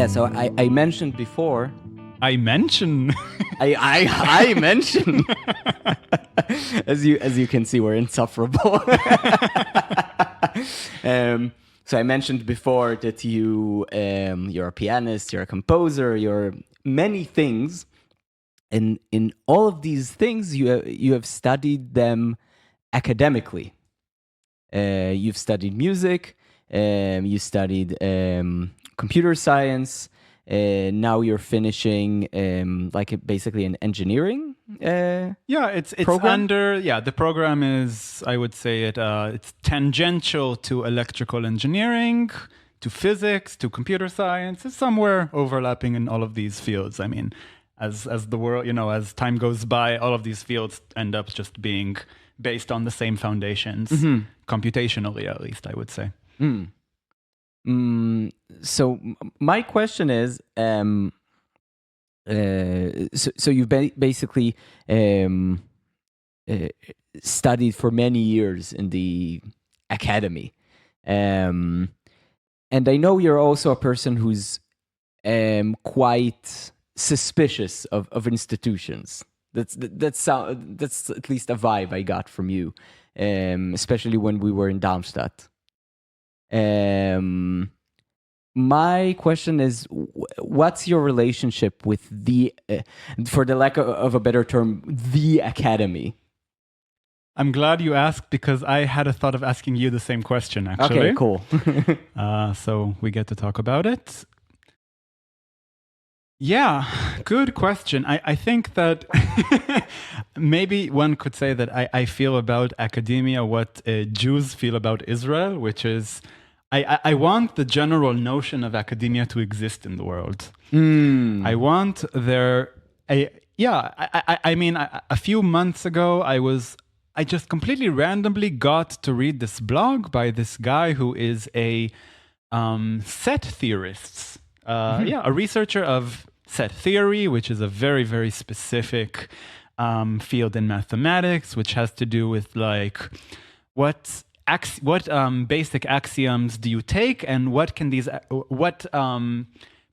Yeah, so I mentioned before. I mention. I mention. As you can see, we're insufferable. So I mentioned before that you're a pianist, you're a composer, you're many things, and in all of these things you have studied them academically. You've studied music, you studied computer science. Now you're finishing basically an engineering. It's program? the program is, I would say it's tangential to electrical engineering, to physics, to computer science. It's somewhere overlapping in all of these fields. I mean, as the world, as time goes by, all of these fields end up just being based on the same foundations, computationally at least, I would say. So my question is, so you basically studied for many years in the academy, and I know you're also a person who's quite suspicious of institutions. That's at least a vibe I got from you, especially when we were in Darmstadt. My question is, what's your relationship with the, for the lack of a better term, the academy? I'm glad you asked, because I had a thought of asking you the same question, actually. Okay, cool. So we get to talk about it. Yeah, good question. I think that maybe one could say that I feel about academia what Jews feel about Israel, which is I want the general notion of academia to exist in the world. I want I mean, a few months ago, I just completely randomly got to read this blog by this guy who is a set theorist. A researcher of set theory, which is a very, very specific field in mathematics, which has to do with like what basic axioms do you take, and what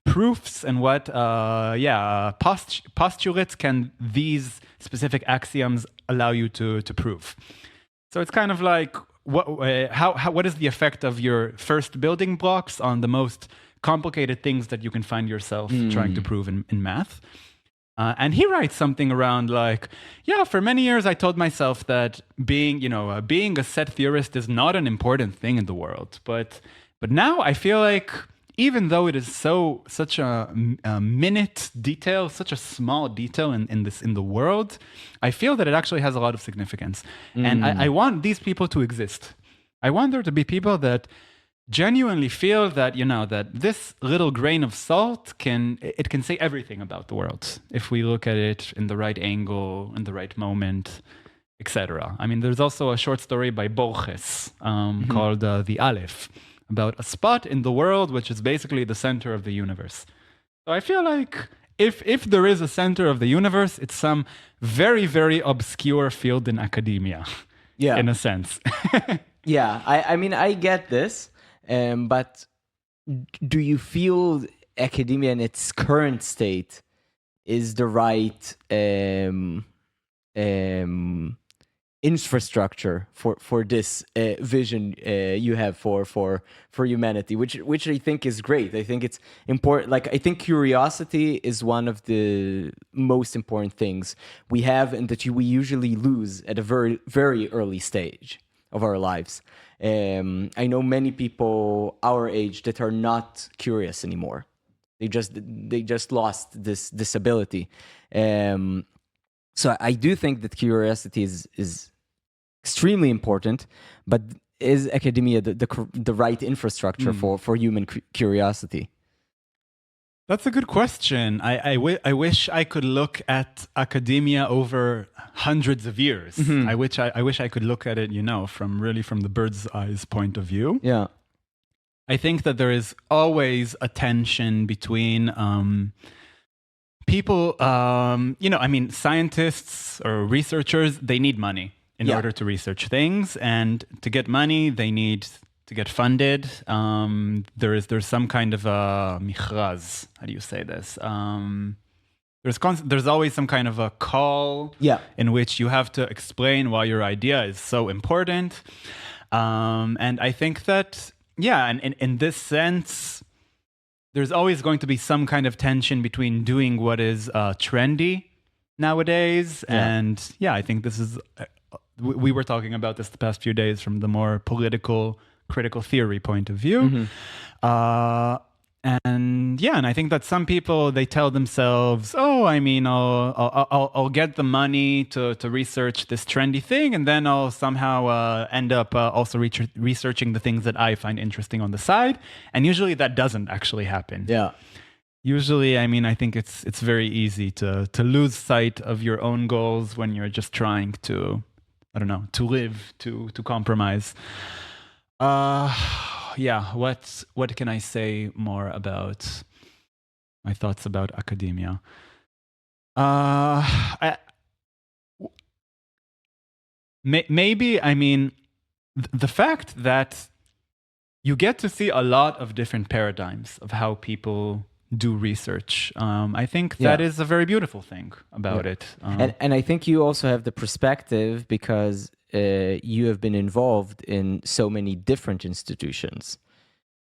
proofs and what postulates can these specific axioms allow you to prove. So it's kind of like what is the effect of your first building blocks on the most complicated things that you can find yourself trying to prove in math. And he writes something around like, for many years I told myself that being a set theorist is not an important thing in the world. But now I feel like, even though it is such a minute detail, such a small detail in the world, I feel that it actually has a lot of significance. And I want these people to exist. I want there to be people that genuinely feel that, that this little grain of salt can say everything about the world if we look at it in the right angle, in the right moment, etc. I mean, there's also a short story by Borges called The Aleph, about a spot in the world which is basically the center of the universe. So I feel like if there is a center of the universe, it's some very, very obscure field in academia, in a sense. I mean, I get this. But do you feel academia in its current state is the right infrastructure for this vision you have for humanity, which I think is great. I think it's important. Like, I think curiosity is one of the most important things we have, and that we usually lose at a very, very early stage of our lives. I know many people our age that are not curious anymore. They just lost this ability. So I do think that curiosity is extremely important, but is academia the right infrastructure for human curiosity? That's a good question. I wish I could look at academia over hundreds of years. I wish I could look at it, from the bird's eyes point of view. Yeah. I think that there is always a tension between people, I mean, scientists or researchers, they need money in order to research things. And to get money, they need to get funded. There's some kind of a michraz. How do you say this? There's always some kind of a call Yeah. in which you have to explain why your idea is so important. And I think that, yeah, and in this sense, there's always going to be some kind of tension between doing what is trendy nowadays. Yeah. And yeah, I think this is, we were talking about this the past few days from the more political, critical theory point of view. And yeah, and I think that some people, they tell themselves, oh, I mean, I'll get the money to research this trendy thing, and then I'll somehow end up also researching the things that I find interesting on the side. And usually that doesn't actually happen. Yeah. Usually, I mean, I think it's very easy to lose sight of your own goals when you're just trying to, I don't know, to live, to compromise. Yeah, what can I say more about my thoughts about academia? Maybe, I mean, the fact that you get to see a lot of different paradigms of how people do research. I think that is a very beautiful thing about it. And I think you also have the perspective because you have been involved in so many different institutions,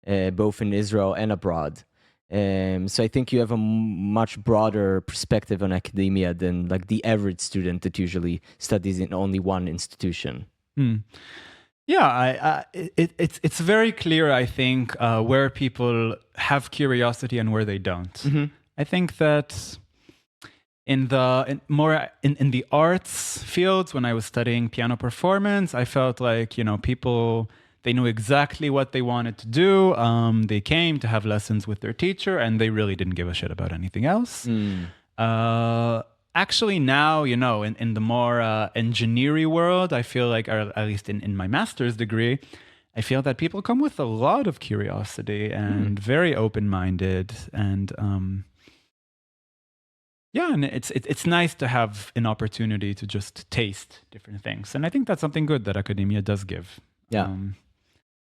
both in Israel and abroad. So I think you have a much broader perspective on academia than like the average student that usually studies in only one institution. Yeah, it's very clear, I think, where people have curiosity and where they don't. I think that in the arts fields, when I was studying piano performance, I felt like, you know, people, they knew exactly what they wanted to do. They came to have lessons with their teacher, and they really didn't give a shit about anything else. Actually, now, you know, in the more engineering world, I feel like, or at least in my master's degree, I feel that people come with a lot of curiosity and very open-minded. And yeah, and it's nice to have an opportunity to just taste different things. And I think that's something good that academia does give. Yeah.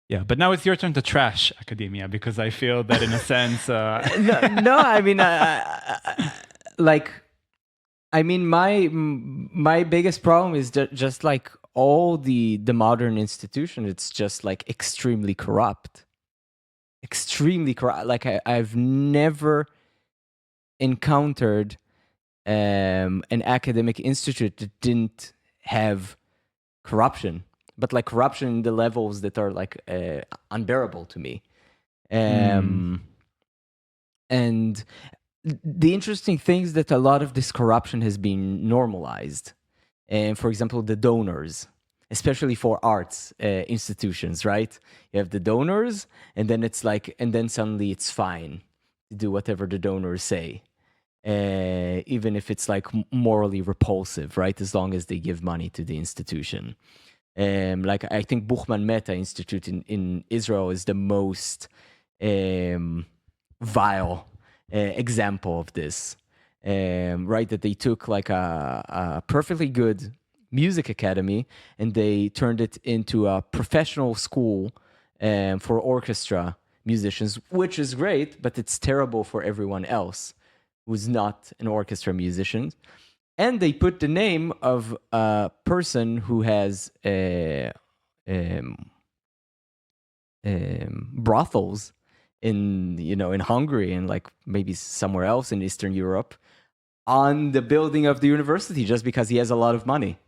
Yeah, but now it's your turn to trash academia, because I feel that in a sense... No, I mean, like... I mean, my biggest problem is just like all the modern institution. It's just like extremely corrupt. Like I've never encountered an academic institute that didn't have corruption, but like corruption in the levels that are like unbearable to me. And the interesting thing is that a lot of this corruption has been normalized. And for example, the donors, especially for arts institutions, right? You have the donors, and then it's like, and then suddenly it's fine to do whatever the donors say, even if it's like morally repulsive, right? As long as they give money to the institution. Like I think Buchman Mehta Institute in Israel is the most vile example of this, right? That they took like a perfectly good music academy and they turned it into a professional school for orchestra musicians, which is great, but it's terrible for everyone else who's not an orchestra musician. And they put the name of a person who has brothels in Hungary and like maybe somewhere else in Eastern Europe on the building of the university just because he has a lot of money.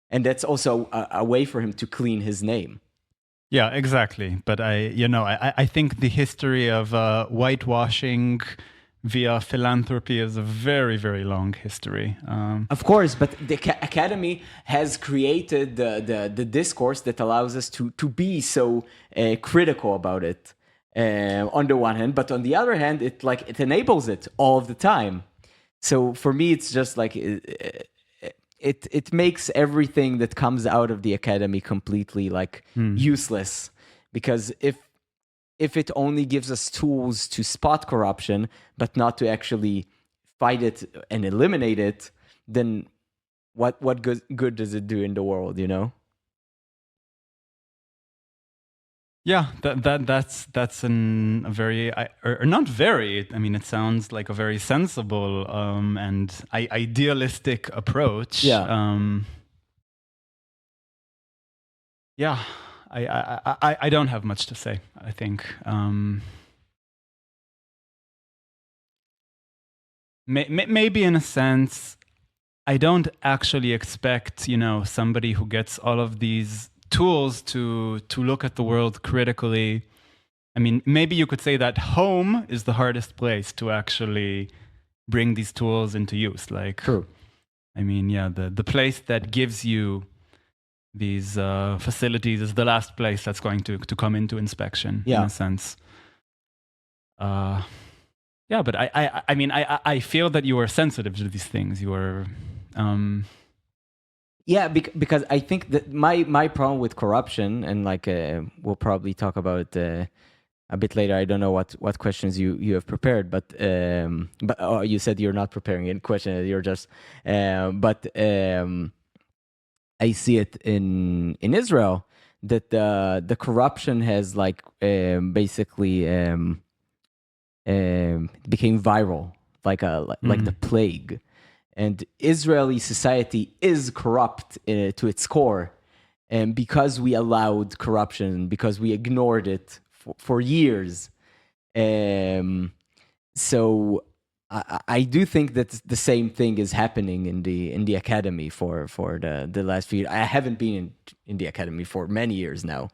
And that's also a way for him to clean his name. Yeah, exactly. But I think the history of whitewashing via philanthropy is a very, very long history. Of course, but the academy has created the discourse that allows us to be so critical about it. On the one hand, but on the other hand, it enables it all of the time. So for me, it's just like it makes everything that comes out of the academy completely like useless, because if it only gives us tools to spot corruption but not to actually fight it and eliminate it, then what good does it do in the world, you know? Yeah, that's a very or not very. I mean, it sounds like a very sensible and idealistic approach. Yeah. Yeah, I don't have much to say. I think maybe in a sense, I don't actually expect somebody who gets all of these tools to look at the world critically. I mean, maybe you could say that home is the hardest place to actually bring these tools into use. Like, True. I mean, yeah, the place that gives you these facilities is the last place that's going to come into inspection, in Yeah. a sense. Yeah, but I mean, I feel that you are sensitive to these things. You are. Yeah, because I think that my problem with corruption, and like we'll probably talk about a bit later. I don't know what questions you have prepared, but you said you're not preparing any question. You're just, but I see it in Israel that the corruption has like basically became viral, like like the plague. And Israeli society is corrupt to its core. And because we allowed corruption, because we ignored it for years. So I do think that the same thing is happening in the academy for the last few years. I haven't been in the academy for many years now.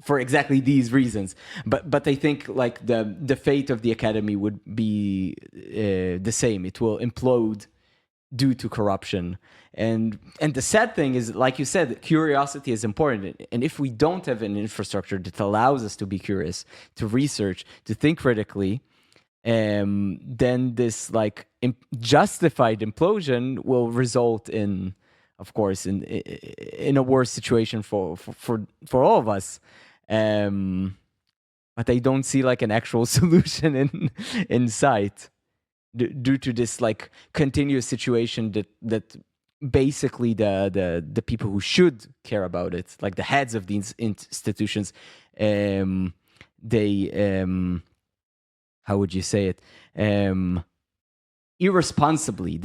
For exactly these reasons, but I think like the fate of the academy would be the same. It will implode due to corruption, and the sad thing is, like you said, curiosity is important. And if we don't have an infrastructure that allows us to be curious, to research, to think critically, then this like justified implosion will result in, of course, in a worse situation for all of us. But I don't see like an actual solution in sight due to this like continuous situation that basically the people who should care about it, like the heads of these institutions, they how would you say it, they irresponsibly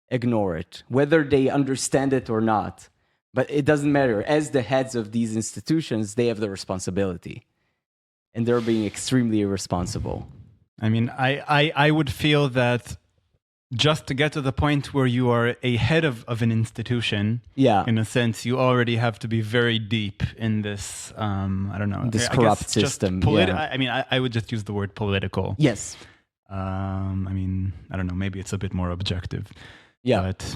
ignore it, whether they understand it or not. But it doesn't matter. As the heads of these institutions, they have the responsibility, and they're being extremely irresponsible. I mean, I would feel that just to get to the point where you are a head of an institution, Yeah. in a sense, you already have to be very deep in this, I don't know, This I corrupt guess just system. I mean, I would just use the word political. Yes. I mean, I don't know, maybe it's a bit more objective. Yeah. But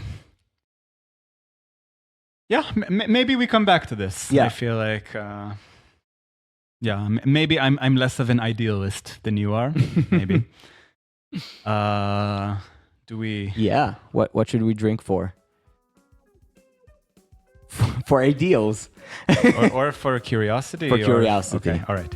yeah, maybe we come back to this. Yeah. I feel like, yeah, maybe I'm less of an idealist than you are. Maybe. Do we? Yeah. What should we drink for? For ideals. or for curiosity? For curiosity. Okay. All right.